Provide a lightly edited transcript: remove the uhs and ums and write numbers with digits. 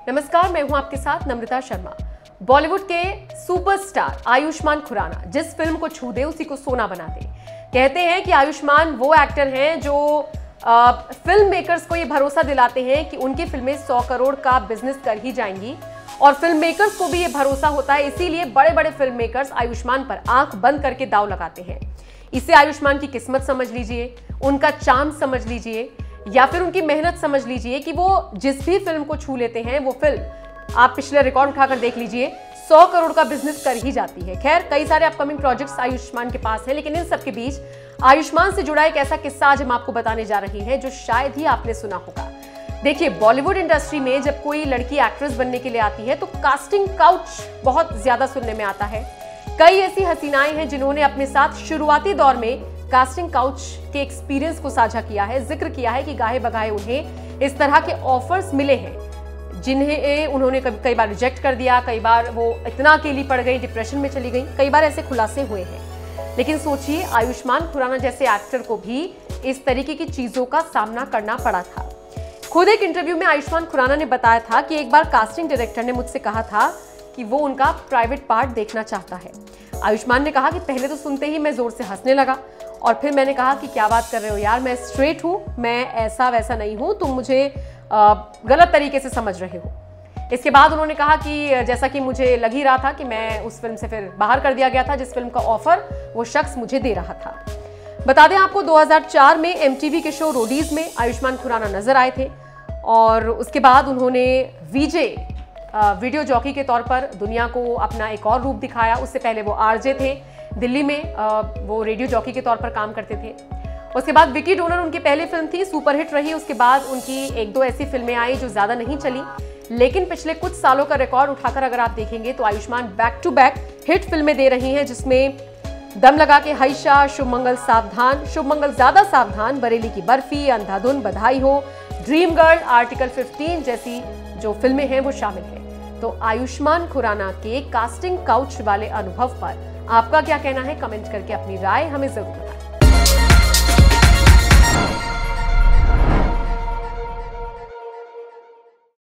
नमस्कार, मैं हूं आपके साथ नम्रता शर्मा। बॉलीवुड के सुपरस्टार आयुष्मान खुराना जिस फिल्म को छू दे उसी को सोना बना दे। कहते हैं कि आयुष्मान वो एक्टर हैं जो फिल्म मेकर्स को ये भरोसा दिलाते हैं कि उनकी फिल्में 100 करोड़ का बिजनेस कर ही जाएंगी, और फिल्म मेकर्स को भी ये भरोसा होता है। इसीलिए बड़े बड़े फिल्म मेकर्स आयुष्मान पर आंख बंद करके दांव लगाते हैं। इसे आयुष्मान की किस्मत समझ लीजिए, उनका चार्म समझ लीजिए, या फिर उनकी मेहनत समझ लीजिए कि वो जिस भी फिल्म को छू लेते हैं वो फिल्म आप पिछले रिकॉर्ड उठाकर देख लीजिए 100 करोड़ का बिजनेस कर ही जाती है। खैर, कई सारे अपकमिंग प्रोजेक्ट्स आयुष्मान के पास हैं, लेकिन इन सब के बीच आयुष्मान से जुड़ा एक ऐसा किस्सा आज हम आपको बताने जा रहे हैं जो शायद ही आपने सुना होगा। देखिए, बॉलीवुड इंडस्ट्री में जब कोई लड़की एक्ट्रेस बनने के लिए आती है तो कास्टिंग काउच बहुत ज्यादा सुनने में आता है। कई ऐसी हसीनाएं हैं जिन्होंने अपने साथ शुरुआती दौर में कास्टिंग काउच के एक्सपीरियंस को साझा किया है, जिक्र किया है कि गाहे बगाहे उन्हें इस तरह के ऑफर्स मिले हैं जिन्हें उन्होंने कई बार रिजेक्ट कर दिया, कई बार वो इतना अकेली पड़ गई, डिप्रेशन में चली गई, कई बार ऐसे खुलासे हुए हैं। लेकिन सोचिए, आयुष्मान खुराना जैसे एक्टर को भी इस तरीके की चीजों का सामना करना पड़ा था। खुद एक इंटरव्यू में आयुष्मान खुराना ने बताया था कि एक बार कास्टिंग डायरेक्टर ने मुझसे कहा था कि वो उनका प्राइवेट पार्ट देखना चाहता है। आयुष्मान ने कहा कि पहले तो सुनते ही मैं जोर से हंसने लगा, और फिर मैंने कहा कि क्या बात कर रहे हो यार, मैं स्ट्रेट हूं, मैं ऐसा वैसा नहीं हूं, तुम मुझे गलत तरीके से समझ रहे हो। इसके बाद उन्होंने कहा कि जैसा कि मुझे लग ही रहा था कि मैं उस फिल्म से फिर बाहर कर दिया गया था जिस फिल्म का ऑफर वो शख्स मुझे दे रहा था। बता दें आपको, 2004 में MTV के शो रोडीज में आयुष्मान खुराना नजर आए थे, और उसके बाद उन्होंने वीजे वीडियो जॉकी के तौर पर दुनिया को अपना एक और रूप दिखाया। उससे पहले वो RJ थे, दिल्ली में वो रेडियो जॉकी के तौर पर काम करते थे। उसके बाद विकी डोनर उनकी पहली फिल्म थी, सुपरहिट रही। उसके बाद उनकी एक दो ऐसी फिल्में आई जो ज्यादा नहीं चली, लेकिन पिछले कुछ सालों का रिकॉर्ड उठाकर अगर आप देखेंगे तो Ayushmann back to back hit फिल्में दे रही हैं, जिसमें दम लगा के हाइशा, शुभ मंगल सावधान, शुभ मंगल ज्यादा सावधान, बरेली की बर्फी, अंधाधुन, बधाई हो, ड्रीम गर्ल, आर्टिकल 15 जैसी जो फिल्में हैं वो शामिल हैं। तो आयुष्मान खुराना के कास्टिंग काउच वाले अनुभव पर आपका क्या कहना है? कमेंट करके अपनी राय हमें जरूर बताएं।